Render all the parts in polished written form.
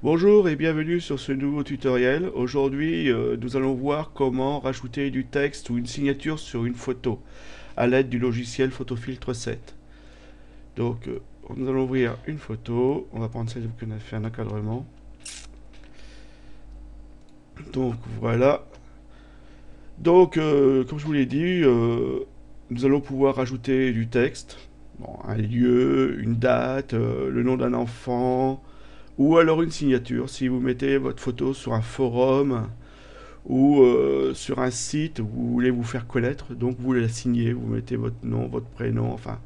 Bonjour et bienvenue sur ce nouveau tutoriel. Aujourd'hui, nous allons voir comment rajouter du texte ou une signature sur une photo à l'aide du logiciel Photofiltre 7. Donc, nous allons ouvrir une photo. On va prendre celle qu'on a fait un encadrement. Donc, voilà. Donc, comme je vous l'ai dit, nous allons pouvoir rajouter du texte. Bon, un lieu, une date, le nom d'un enfant, ou alors une signature. Si vous mettez votre photo sur un forum, ou sur un site où vous voulez vous faire connaître, donc vous la signez, vous mettez votre nom, votre prénom, enfin,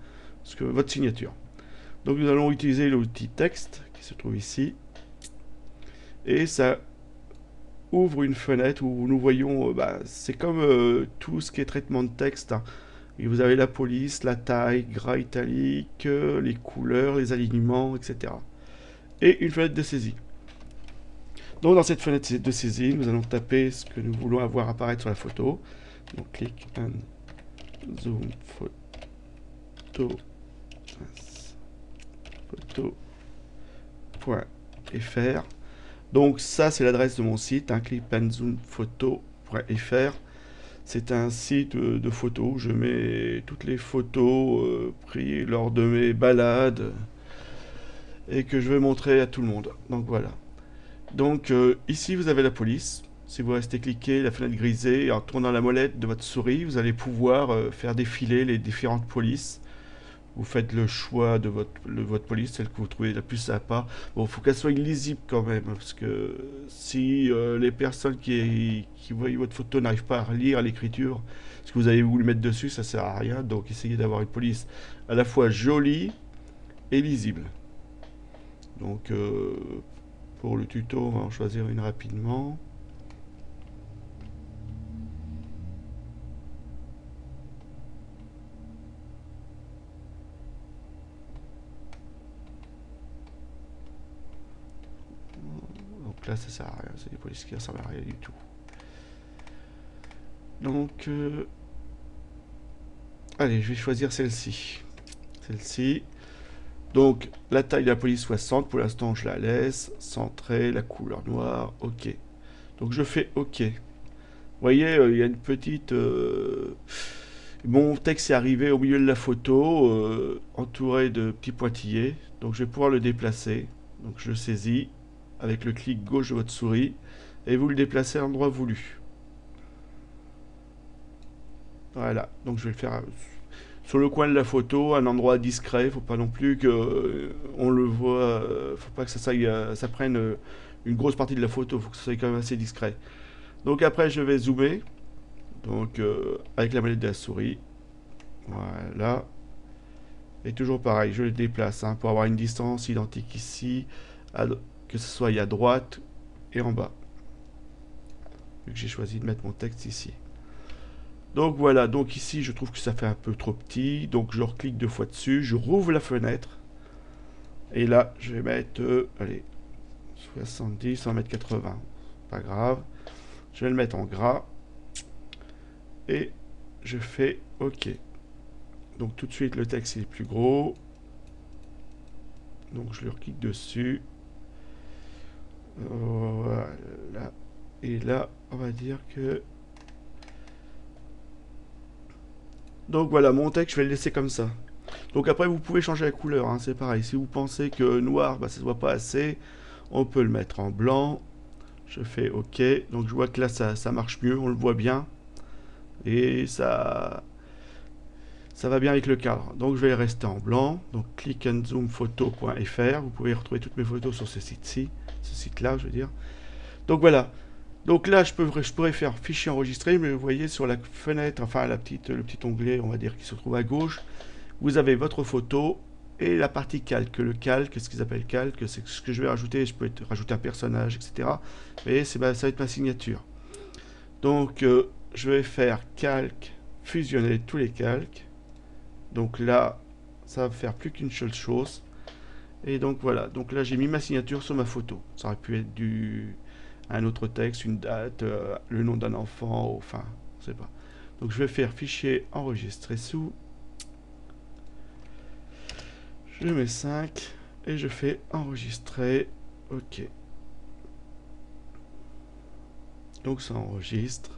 votre signature. Donc nous allons utiliser l'outil texte qui se trouve ici, et ça ouvre une fenêtre où nous voyons, c'est comme tout ce qui est traitement de texte, hein. Et vous avez la police, la taille, gras italique, les couleurs, les alignements, etc. Et une fenêtre de saisie. Donc dans cette fenêtre de saisie, nous allons taper ce que nous voulons avoir apparaître sur la photo. Donc clic and zoom photo photo.fr. Donc ça c'est l'adresse de mon site, hein, clickandzoomPhoto.fr. C'est un site de photos où je mets toutes les photos prises lors de mes balades et que je vais montrer à tout le monde. Donc voilà. Donc ici vous avez la police. Si vous restez cliqué, la fenêtre grisée, et en tournant la molette de votre souris, vous allez pouvoir faire défiler les différentes polices. Vous faites le choix de votre police, celle que vous trouvez la plus sympa. Bon, il faut qu'elle soit lisible quand même, parce que si les personnes qui voient votre photo n'arrivent pas à lire l'écriture, ce que vous avez voulu mettre dessus, ça sert à rien. Donc essayez d'avoir une police à la fois jolie et lisible. Donc pour le tuto, on va en choisir une rapidement. Donc là, ça sert à rien, c'est des polices qui ne servent à rien du tout. Donc, allez, je vais choisir celle-ci. Celle-ci. Donc, la taille de la police 60, pour l'instant, je la laisse. Centrée, la couleur noire, ok. Donc, je fais ok. Vous voyez, il y a une petite... Mon texte est arrivé au milieu de la photo, entouré de petits pointillés. Donc, je vais pouvoir le déplacer. Donc, je le saisis avec le clic gauche de votre souris et vous le déplacez à l'endroit voulu. Voilà, donc je vais le faire sur le coin de la photo, un endroit discret. Faut pas non plus que on le voit. Faut pas que ça prenne une grosse partie de la photo. Faut que ça soit quand même assez discret. Donc après, je vais zoomer. Donc avec la manette de la souris. Voilà. Et toujours pareil, je le déplace hein, pour avoir une distance identique ici, que ce soit à droite et en bas. Vu que j'ai choisi de mettre mon texte ici. Donc voilà, donc ici je trouve que ça fait un peu trop petit, donc je reclique deux fois dessus, je rouvre la fenêtre, et là je vais mettre, allez, 70, on va mettre 80, pas grave, je vais le mettre en gras, et je fais OK. Donc tout de suite le texte il est plus gros, donc je le reclique dessus, voilà, et là on va dire que... Donc voilà, mon texte je vais le laisser comme ça. Donc après, vous pouvez changer la couleur, hein, c'est pareil. Si vous pensez que noir, ça se voit pas assez, on peut le mettre en blanc. Je fais OK. Donc je vois que là, ça marche mieux, on le voit bien. Et ça va bien avec le cadre. Donc je vais rester en blanc. Donc clickandzoomPhoto.fr. Vous pouvez retrouver toutes mes photos sur ce site-ci. Ce site-là, je veux dire. Donc voilà. Donc là, je pourrais faire fichier enregistré, mais vous voyez sur la fenêtre, enfin le petit onglet, on va dire, qui se trouve à gauche, vous avez votre photo et la partie calque. Le calque, ce qu'ils appellent calque, c'est ce que je vais rajouter. Je peux rajouter un personnage, etc. Mais ça va être ma signature. Donc, je vais faire calque, fusionner tous les calques. Donc là, ça va faire plus qu'une seule chose. Et donc voilà. Donc là, j'ai mis ma signature sur ma photo. Ça aurait pu être un autre texte, une date, le nom d'un enfant, enfin, je sais pas. Donc je vais faire fichier enregistrer sous. Je mets 5 et je fais enregistrer. OK. Donc ça enregistre.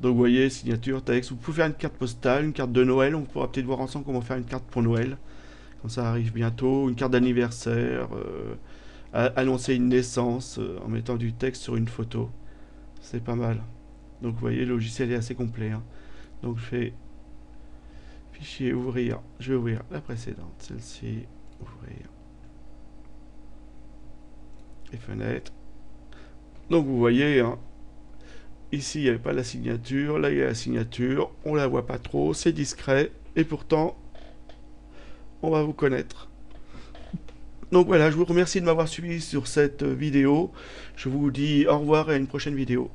Donc vous voyez, signature, texte. Vous pouvez faire une carte postale, une carte de Noël. On pourra peut-être voir ensemble comment faire une carte pour Noël. Quand ça arrive bientôt. Une carte d'anniversaire. Annoncer une naissance en mettant du texte sur une photo. C'est pas mal. Donc vous voyez, le logiciel est assez complet, hein. Donc je fais fichier, ouvrir. Je vais ouvrir la précédente. Celle-ci, ouvrir. Et fenêtre. Donc vous voyez, hein, ici il n'y avait pas la signature, là il y a la signature, on la voit pas trop, c'est discret, et pourtant on va vous connaître. Donc voilà, je vous remercie de m'avoir suivi sur cette vidéo, je vous dis au revoir et à une prochaine vidéo.